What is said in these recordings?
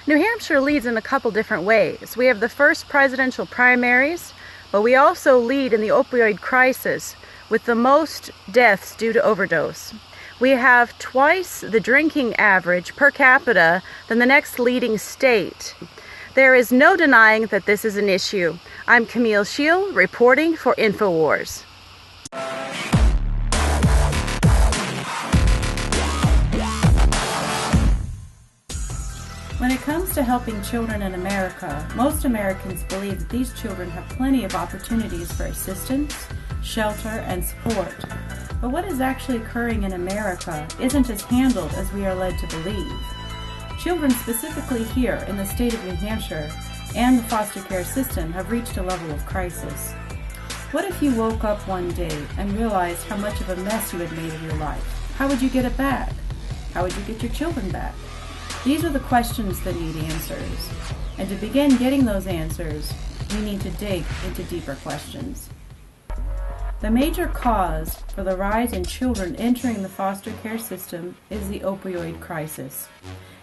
New Hampshire leads in a couple different ways. We have the first presidential primaries, but we also lead in the opioid crisis with the most deaths due to overdose. We have twice the drinking average per capita than the next leading state. There is no denying that this is an issue. I'm Camille Scheel, reporting for InfoWars. When it comes to helping children in America, most Americans believe that these children have plenty of opportunities for assistance, shelter, and support. But what is actually occurring in America isn't as handled as we are led to believe. Children specifically here in the state of New Hampshire and the foster care system have reached a level of crisis. What if you woke up one day and realized how much of a mess you had made of your life? How would you get it back? How would you get your children back? These are the questions that need answers. And to begin getting those answers, we need to dig into deeper questions. The major cause for the rise in children entering the foster care system is the opioid crisis.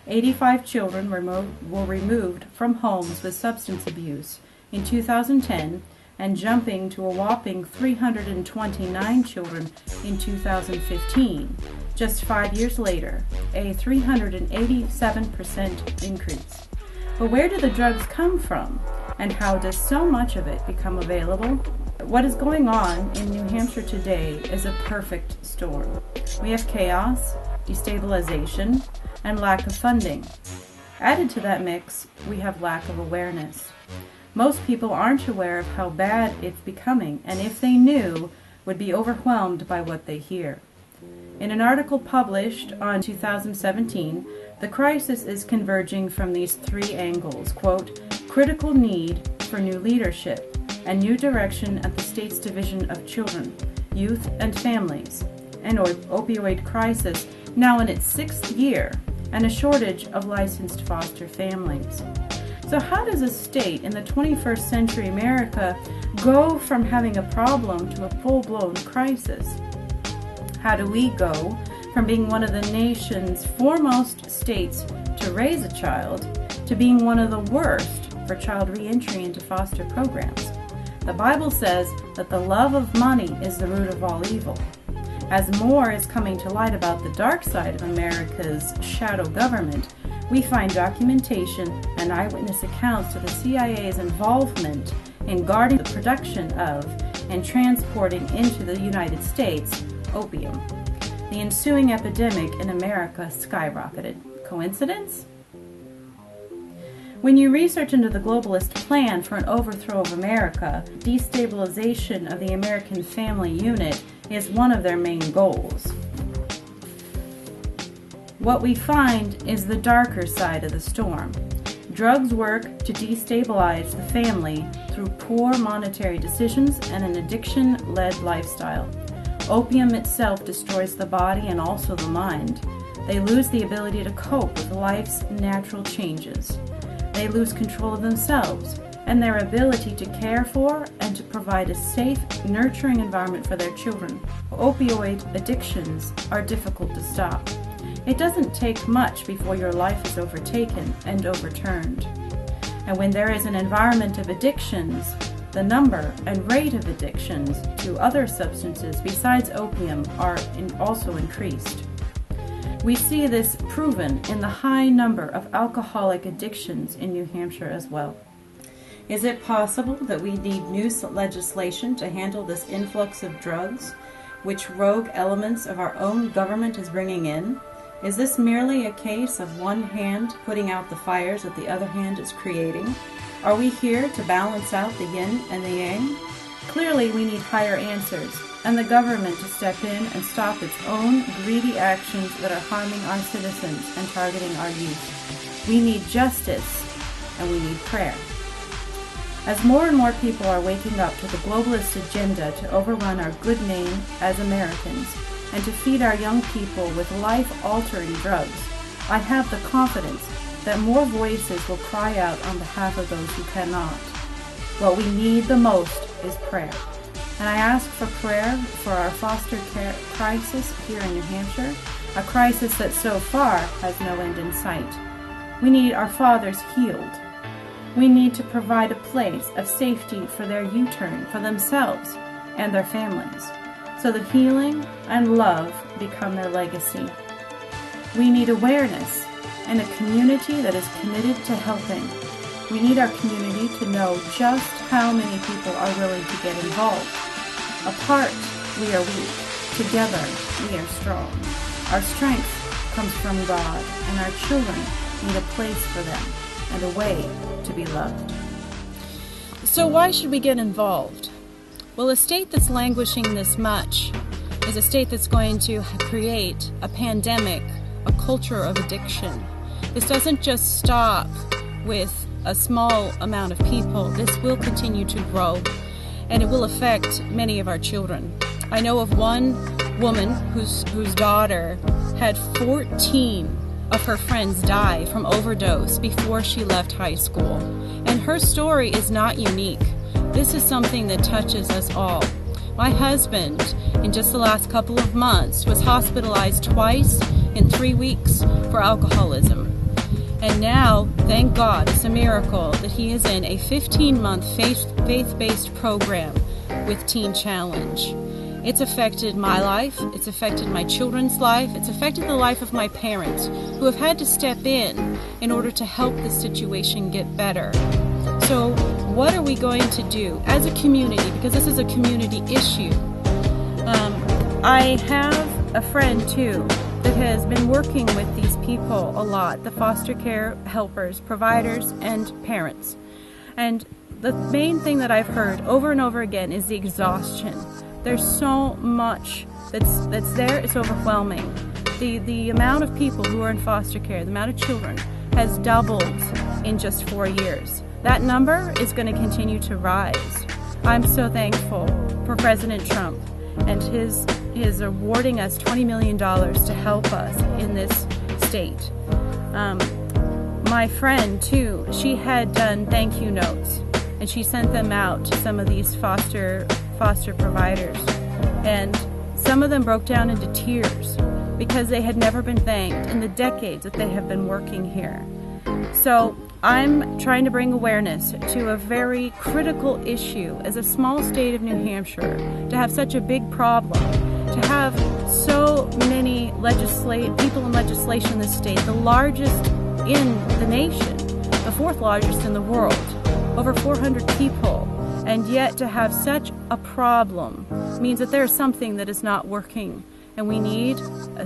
85 children were removed from homes with substance abuse in 2010, and jumping to a whopping 329 children in 2015. Just 5 years later, a 387% increase. But where do the drugs come from? And how does so much of it become available? What is going on in New Hampshire today is a perfect storm. We have chaos, destabilization, and lack of funding. Added to that mix, we have lack of awareness. Most people aren't aware of how bad it's becoming, and if they knew, would be overwhelmed by what they hear. In an article published on 2017, the crisis is converging from these three angles, quote, critical need for new leadership and new direction at the state's Division of Children, Youth and Families, an opioid crisis now in its 6th year, and a shortage of licensed foster families. So how does a state in the 21st century America go from having a problem to a full-blown crisis? How do we go from being one of the nation's foremost states to raise a child to being one of the worst for child reentry into foster programs? The Bible says that the love of money is the root of all evil. As more is coming to light about the dark side of America's shadow government, we find documentation and eyewitness accounts of the CIA's involvement in guarding the production of and transporting into the United States opium. The ensuing epidemic in America skyrocketed. Coincidence? When you research into the globalist plan for an overthrow of America, destabilization of the American family unit is one of their main goals. What we find is the darker side of the storm. Drugs work to destabilize the family through poor monetary decisions and an addiction-led lifestyle. Opium itself destroys the body and also the mind. They lose the ability to cope with life's natural changes. They lose control of themselves and their ability to care for and to provide a safe, nurturing environment for their children. Opioid addictions are difficult to stop. It doesn't take much before your life is overtaken and overturned. And when there is an environment of addictions, the number and rate of addictions to other substances besides opium are also increased. We see this proven in the high number of alcoholic addictions in New Hampshire as well. Is it possible that we need new legislation to handle this influx of drugs, which rogue elements of our own government is bringing in? Is this merely a case of one hand putting out the fires that the other hand is creating? Are we here to balance out the yin and the yang? Clearly we need higher answers, and the government to step in and stop its own greedy actions that are harming our citizens and targeting our youth. We need justice, and we need prayer. As more and more people are waking up to the globalist agenda to overrun our good name as Americans and to feed our young people with life-altering drugs, I have the confidence that more voices will cry out on behalf of those who cannot. What we need the most is prayer. And I ask for prayer for our foster care crisis here in New Hampshire, a crisis that so far has no end in sight. We need our fathers healed. We need to provide a place of safety for their U-turn for themselves and their families, so that healing and love become their legacy. We need awareness and a community that is committed to helping. We need our community to know just how many people are willing to get involved. Apart, we are weak. Together, we are strong. Our strength comes from God, and our children need a place for them and a way to be loved. So why should we get involved? Well, a state that's languishing this much is a state that's going to create a pandemic, a culture of addiction. This doesn't just stop with a small amount of people. This will continue to grow, and it will affect many of our children. I know of one woman whose daughter had 14 of her friends die from overdose before she left high school. And her story is not unique. This is something that touches us all. My husband, in just the last couple of months, was hospitalized twice in 3 weeks for alcoholism. And now, thank God, it's a miracle that he is in a 15-month faith-based program with Teen Challenge. It's affected my life, it's affected my children's life, it's affected the life of my parents, who have had to step in order to help this situation get better. So what are we going to do as a community, because this is a community issue? I have a friend too that has been working with these people a lot, the foster care helpers, providers, and parents. And the main thing that I've heard over and over again is the exhaustion. There's so much that's there, it's overwhelming. The amount of people who are in foster care, the amount of children, has doubled in just 4 years. That number is going to continue to rise. I'm so thankful for President Trump and his awarding us $20 million to help us in this state. My friend too, she had done thank you notes, and she sent them out to some of these foster providers, and some of them broke down into tears because they had never been thanked in the decades that they have been working here. So I'm trying to bring awareness to a very critical issue as a small state of New Hampshire, to have such a big problem, to have so many people in legislation in this state, the largest in the nation, the 4th largest in the world, over 400 people. And yet to have such a problem means that there's something that is not working. And we need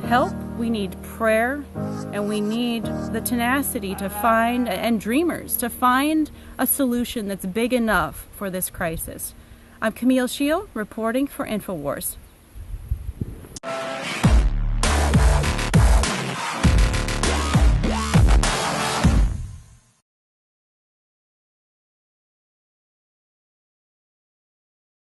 help, we need prayer, and we need the tenacity to find, and dreamers, to find a solution that's big enough for this crisis. I'm Camille Shield, reporting for InfoWars.